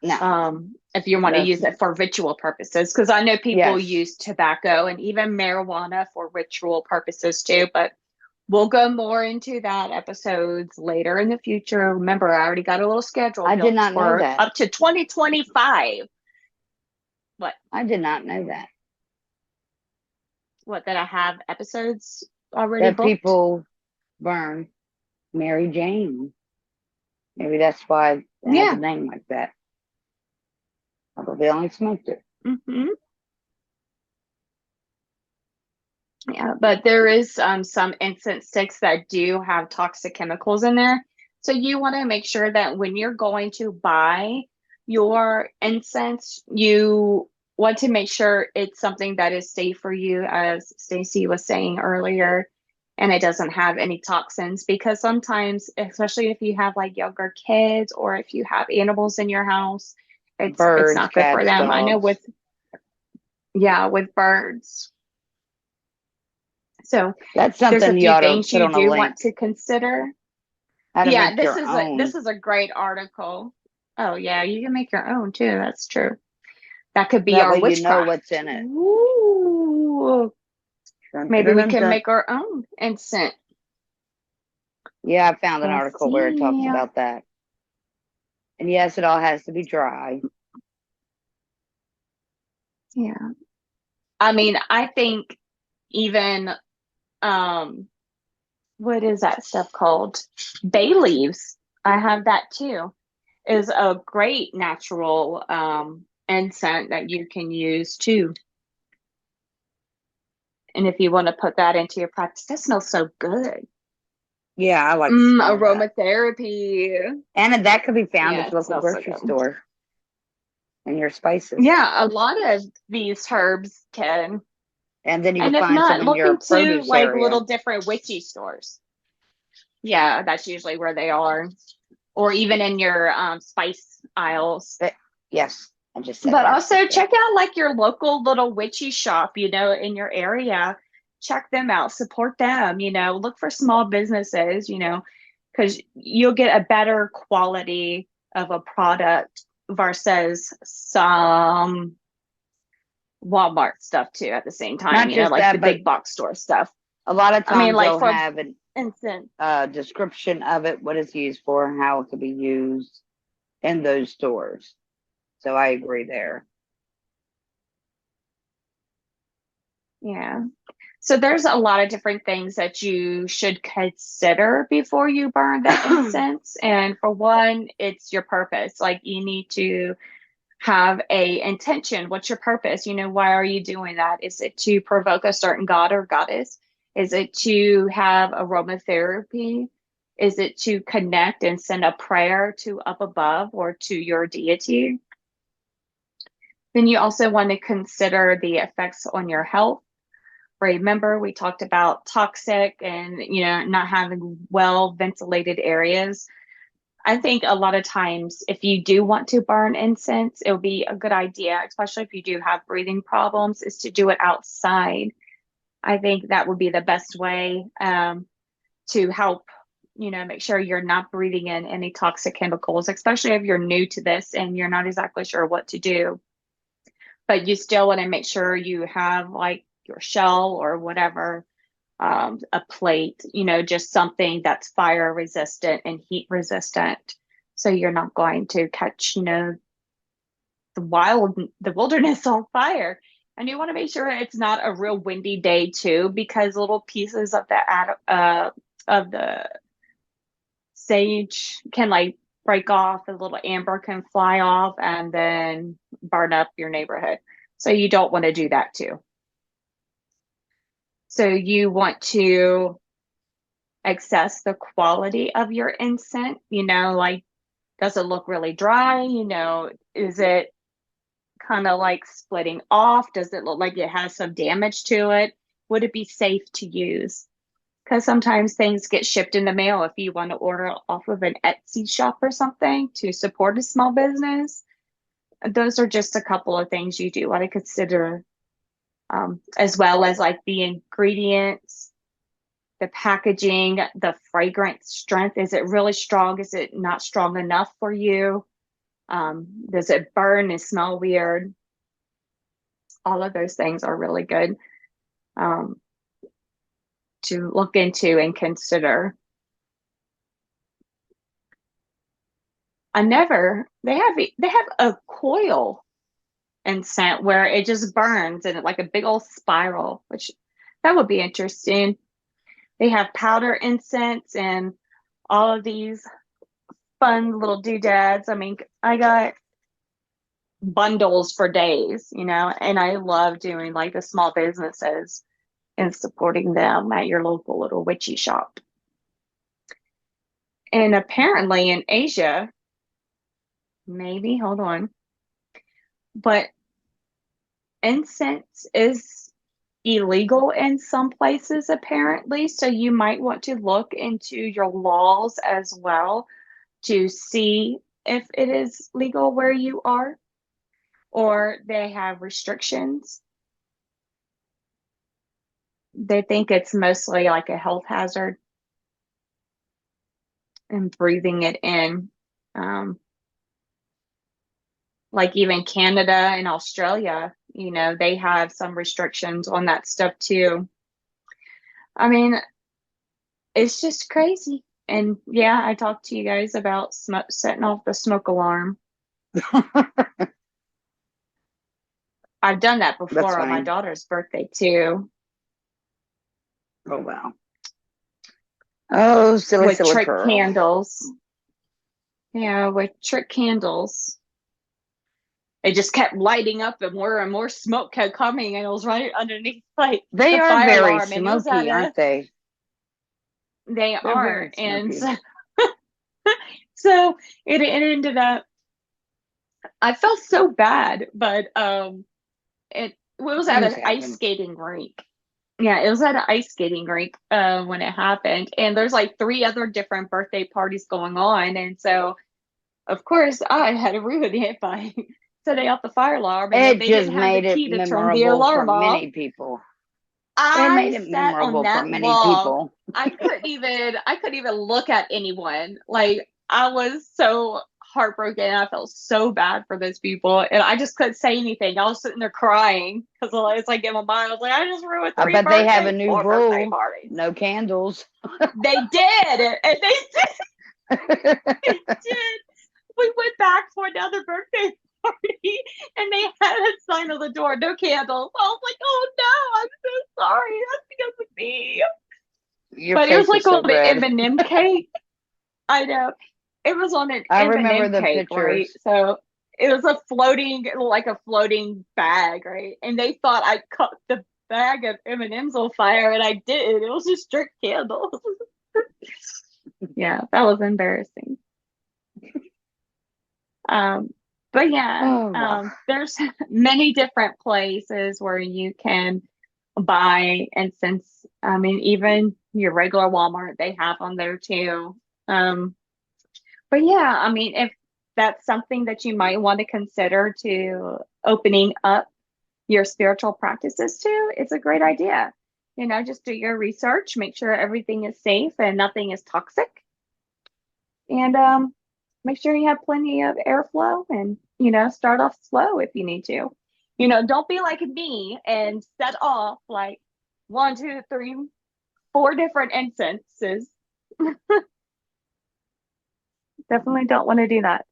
No. If you want to use it for ritual purposes, because I know people Yes. use tobacco and even marijuana for ritual purposes too, but we'll go more into that episodes later in the future. Remember, I already got a little schedule I did built not know for that. up to 2025. I did not know that. That I have episodes already That booked? people burn Mary Jane. Maybe that's why it has Yeah. a name like that. Although they only smoked it. Mm-hmm. Yeah, but there is some incense sticks that do have toxic chemicals in there. So you want to make sure that when you're going to buy your incense, you want to make sure it's something that is safe for you, as Stacy was saying earlier, and it doesn't have any toxins. Because sometimes, especially if you have like younger kids or if you have animals in your house, it's Birds, not good for cats, them. I know dogs. with birds. So That's there's a something you few ought to things put you on a do want link. to consider. How to Yeah, make your own. this is a great article. Oh yeah, you can make your own too. That's true. That could be That our way you know witchcraft. what's in it. Ooh, Dun, dun, maybe dun, we dun, can dun. make our own incense. Yeah, I found an Let's article where it talks see. about that. And yes, it all has to be dry. Yeah. I mean, I think even what is that stuff called? Bay leaves. I have that too. Is a great natural incense that you can use too. And if you want to put that into your practice, that smells so good. Yeah, I like the smell of that. Aromatherapy. And that could be found Yeah, at it your local smells so grocery good. store. And your spices. Yeah, a lot of these herbs can. And then you And can if find not, some in look your into produce like area. little different witchy stores. Yeah, that's usually where they are. Or even in your spice aisles. Yes, I just said But that. also check out like your local little witchy shop, in your area. Check them out, support them, look for small businesses, because you'll get a better quality of a product versus some Walmart stuff too at the same time, Not just like the that, but big box store stuff. a lot of I mean, times like they'll for have an instance, description of it, what it's used for, how it could be used in those stores. So I agree there. yeah. So there's a lot of different things that you should consider before you burn the incense. And for one, it's your purpose. Like you need to have a intention. What's your purpose? Why are you doing that? Is it to provoke a certain god or goddess? Is it to have aromatherapy? Is it to connect and send a prayer to up above or to your deity? Then you also want to consider the effects on your health. Remember, we talked about toxic and not having well ventilated areas. I think a lot of times, if you do want to burn incense, it would be a good idea, especially if you do have breathing problems, is to do it outside. I think that would be the best way to help, make sure you're not breathing in any toxic chemicals, especially if you're new to this and you're not exactly sure what to do. But you still want to make sure you have like your shell or whatever, a plate, just something that's fire resistant and heat resistant. So you're not going to catch, the wilderness on fire. And you want to make sure it's not a real windy day too, because little pieces of the sage can like break off, a little amber can fly off and then burn up your neighborhood. So you don't want to do that too. So you want to assess the quality of your incense, like, does it look really dry? Is it kind of like splitting off? Does it look like it has some damage to it? Would it be safe to use? Because sometimes things get shipped in the mail if you want to order off of an Etsy shop or something to support a small business. Those are just a couple of things you do want to consider, as well as like the ingredients, the packaging, the fragrance strength. Is it really strong? Is it not strong enough for you? Does it burn and smell weird? All of those things are really good to look into and consider. They have a coil incense where it just burns and like a big old spiral, which that would be interesting. They have powder incense and all of these fun little doodads. I mean, I got bundles for days, and I love doing like the small businesses and supporting them at your local little witchy shop. And apparently in Asia, maybe, hold on, but incense is illegal in some places apparently. So you might want to look into your laws as well to see if it is legal where you are, or they have restrictions. They think it's mostly like a health hazard and breathing it in. Like even Canada and Australia, they have some restrictions on that stuff too. I mean, it's just crazy. And yeah, I talked to you guys about setting off the smoke alarm. I've done that before on my daughter's birthday too. Oh, wow. Oh, silly trick Pearl. Candles. Yeah, with trick candles. It just kept lighting up and more smoke kept coming, and it was right underneath like they the are fire very alarm. smoky, aren't they? They They're are. And smoky. so it ended up, I felt so bad, but it was at an ice skating rink. Yeah, it was at an ice skating rink when it happened. And there's like 3 other different birthday parties going on. And so, of course, I had to ruin it by setting off the fire alarm. And It if they just didn't have the made it key to turn the memorable for alarm off, many people. It I made it sat on memorable for that many wall. people. I couldn't even look at anyone. Like I was so heartbroken. I felt so bad for those people, and I just couldn't say anything. I was sitting there crying because it's like in my mind, I was like, I just ruined I three bet they have a birthdays, new four birthday rule: parties. no candles. They did, and they did. We went back for another birthday party, and they had a sign on the door, no candles. I was like, oh no, I'm so sorry. That's because of me. Your But it was face is like so on the red. M&M cake. I know. It was on an I remember M&M the cake, right? pictures. So it was like a floating bag, right? And they thought I cut the bag of M&Ms on fire, and I didn't. It was just strict candles. Yeah, that was embarrassing. Um, but yeah, Oh, well. there's many different places where you can buy incense. I mean, even your regular Walmart, they have them there too. Um, but yeah, I mean, if that's something that you might want to consider to opening up your spiritual practices to, it's a great idea. Just do your research, make sure everything is safe and nothing is toxic, and make sure you have plenty of airflow and, start off slow if you need to. Don't be like me and set off like one, two, three, four different incenses. Definitely don't want to do that.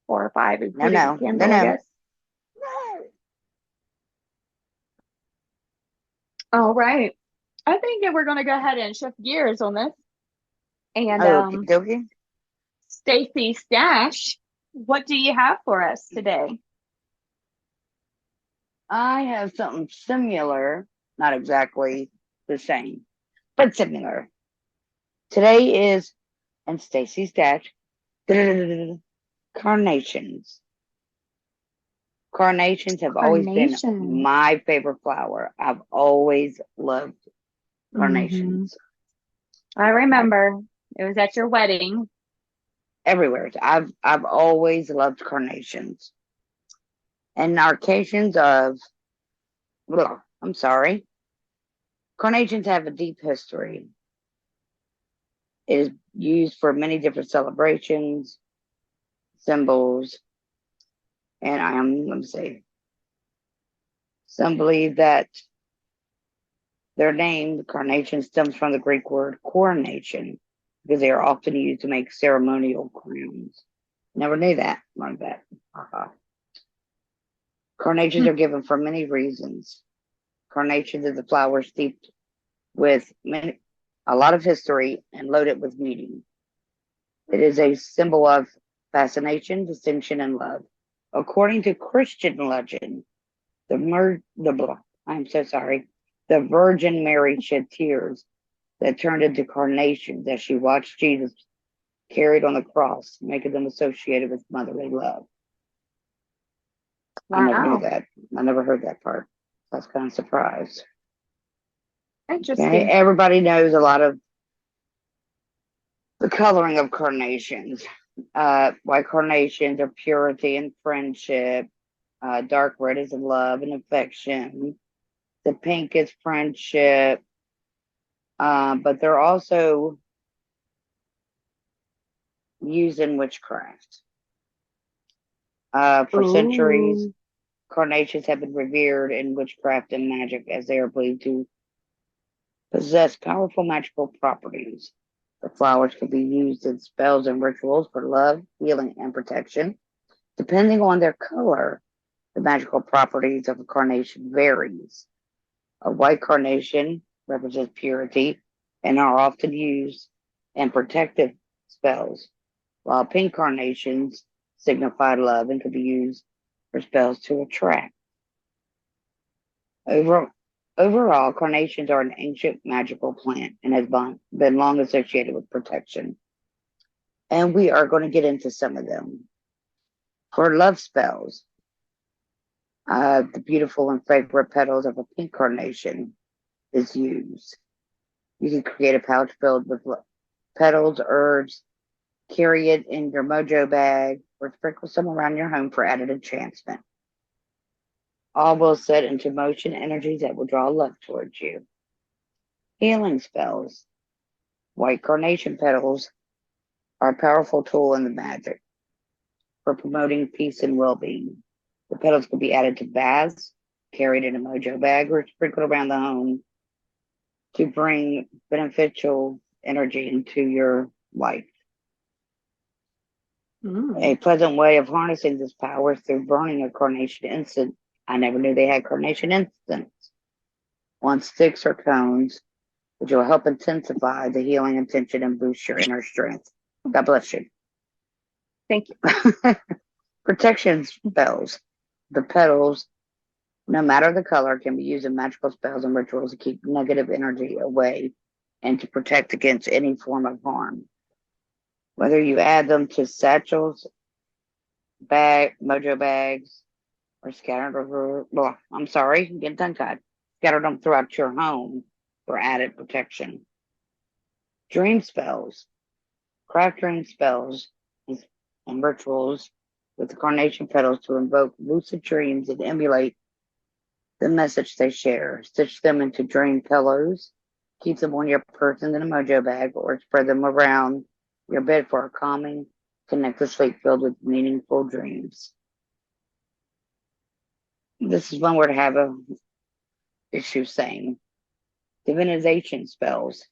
4 or 5, No, including a no, no, candle, I no. guess. All right. I think that we're going to go ahead and shift gears on this. And Okie dokie. Stacy Stash, what do you have for us today? I have something similar, not exactly the same, but similar. Today is, and Stacy's dad, carnations. Carnations have always been Carnation. my favorite flower. I've always loved Mm-hmm. carnations. I remember it was at your wedding. Everywhere. I've always loved carnations. And occasions of, well, I'm sorry. Carnations have a deep history. It is used for many different celebrations, symbols, and let me say, some believe that their name, the carnation, stems from the Greek word coronation, because they are often used to make ceremonial crowns. Never knew that. Learned that. Carnations are given for many reasons. Carnations is a flower steeped with a lot of history and loaded with meaning. It is a symbol of fascination, distinction, and love. According to Christian legend, I'm so sorry. The Virgin Mary shed tears that turned into carnations as she watched Jesus carried on the cross, making them associated with motherly love. I never knew Wow. that. I never heard that part. I was kind of surprised. Okay, Interesting. everybody knows a lot of the coloring of carnations. White carnations are purity and friendship. Dark red is love and affection. The pink is friendship. But they're also used in witchcraft. For centuries, Ooh. carnations have been revered in witchcraft and magic as they are believed to possess powerful magical properties. The flowers can be used in spells and rituals for love, healing, and protection. Depending on their color, the magical properties of a carnation varies. A white carnation represents purity and are often used in protective spells, while pink carnations signify love and can be used for spells to attract. Overall, carnations are an ancient magical plant and has been long associated with protection. And we are going to get into some of them. For love spells, the beautiful and fragrant petals of a pink carnation is used. You can create a pouch filled with petals, herbs, carry it in your mojo bag, or sprinkle some around your home for added enchantment. All will set into motion energies that will draw love towards you. Healing spells. White carnation petals are a powerful tool in the magic. for promoting peace and well-being. The petals can be added to baths, carried in a mojo bag, or sprinkled around the home to bring beneficial energy into your life. A pleasant way of harnessing this power is through burning a carnation incense. I never knew they had carnation incense on sticks or cones, which will help intensify the healing intention and boost your inner strength. God bless you. Thank you. Protection spells. The petals, no matter the color, can be used in magical spells and rituals to keep negative energy away and to protect against any form of harm. Whether you add them to satchels, mojo bags, or scattered I'm getting tongue-tied. Scattered them throughout your home for added protection. Dream spells. Craft dream spells and rituals with the carnation petals to invoke lucid dreams and emulate the message they share. Stitch them into dream pillows. Keep them on your person in a mojo bag or spread them around your bed for a calming, connected sleep filled with meaningful dreams. This is one word I have a issue saying. Divinization spells.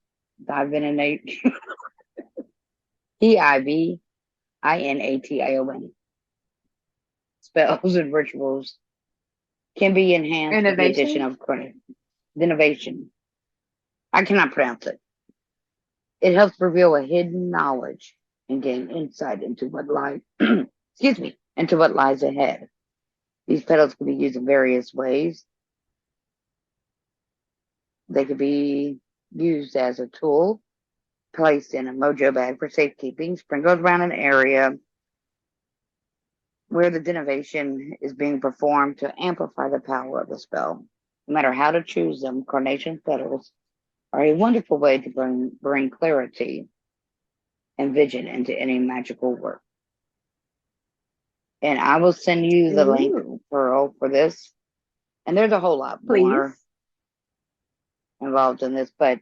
Divination. Divination. Spells and rituals can be enhanced with the addition of divination. I cannot pronounce it. It helps reveal a hidden knowledge and gain insight into what lies into what lies ahead. These petals can be used in various ways. They could be used as a tool, placed in a mojo bag for safekeeping, sprinkled around an area where the divination is being performed to amplify the power of the spell. No matter how to choose them, carnation petals are a wonderful way to bring clarity and vision into any magical work. And I will send you the link, Pearl, for this. And there's a whole lot more involved in this, but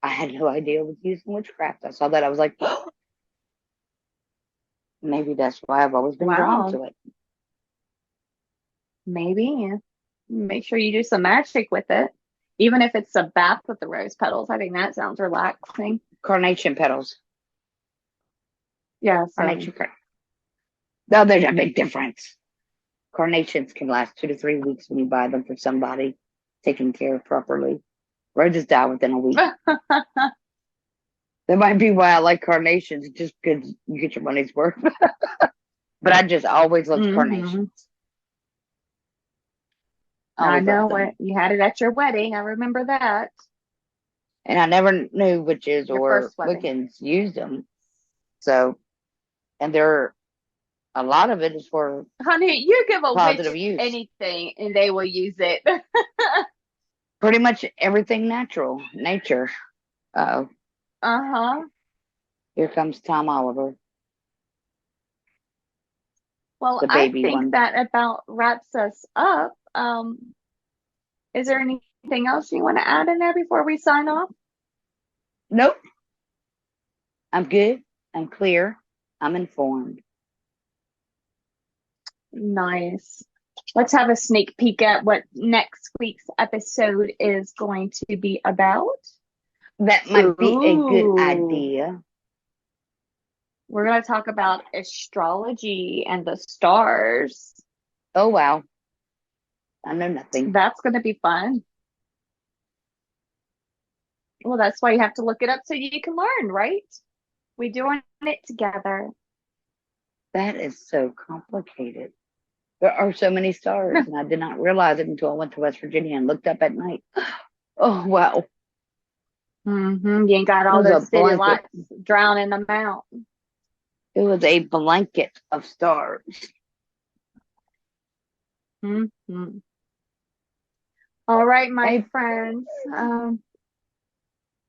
I had no idea it was used in witchcraft. I saw that. I was like, oh, maybe that's why I've always been drawn to it. Maybe. Make sure you do some magic with it. Even if it's a bath with the rose petals. I think that sounds relaxing. Carnation petals. Yeah. Carnation. No, there's a big difference. Carnations can last 2 to 3 weeks when you buy them for somebody taken care of properly. Roses die within a week. That might be why I like carnations, just because you get your money's worth. But I just always loved carnations. I know it. You had it at your wedding. I remember that. And I never knew witches or Wiccans used them. So, and a lot of it is for honey, you give a positive witch use. Anything and they will use it. Pretty much everything nature. Here comes Tom Oliver. Well, I think that about wraps us up. Is there anything else you want to add in there before we sign off? Nope. I'm good. I'm clear. I'm informed. Nice. Let's have a sneak peek at what next week's episode is going to be about. That might be a good idea. We're going to talk about astrology and the stars. Oh, wow. I know nothing. That's going to be fun. Well, that's why you have to look it up so you can learn, right? We're doing it together. That is so complicated. There are so many stars, and I did not realize it until I went to West Virginia and looked up at night. Oh, wow. You ain't got all those city lights drowning them out. It was a blanket of stars. All right, my friends.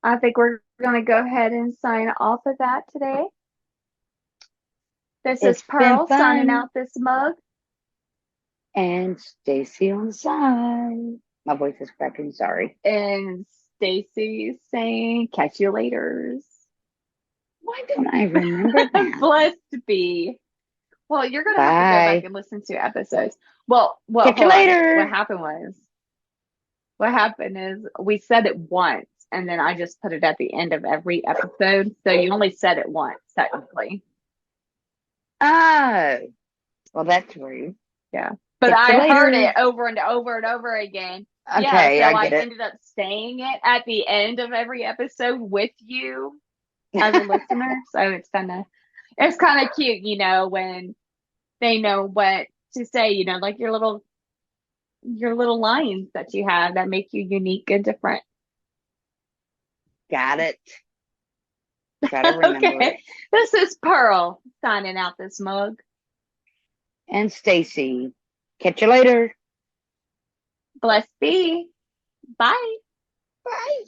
I think we're going to go ahead and sign off of that today. This is Pearl signing out this mug. And Stacy on the side. My voice is cracking, sorry. And Stacy saying, catch you later. Why don't I remember that? Blessed be. Well, you're gonna have to go back Bye. and listen to episodes. Well, Catch you hold on. later. What happened is we said it once, and then I just put it at the end of every episode. So you only said it once, technically. Oh, well, that's rude. Yeah. But Catch you I heard later. it over and over and over again. Yeah, Okay, so I I get it. ended up saying it at the end of every episode with you as a listener. So it's kind of cute, when they know what to say, like your little lines that you have that make you unique and different. Got it. Try to remember Okay. it. This is Pearl signing out this mug. And Stacy. Catch you later. Bless be. Bye. Bye.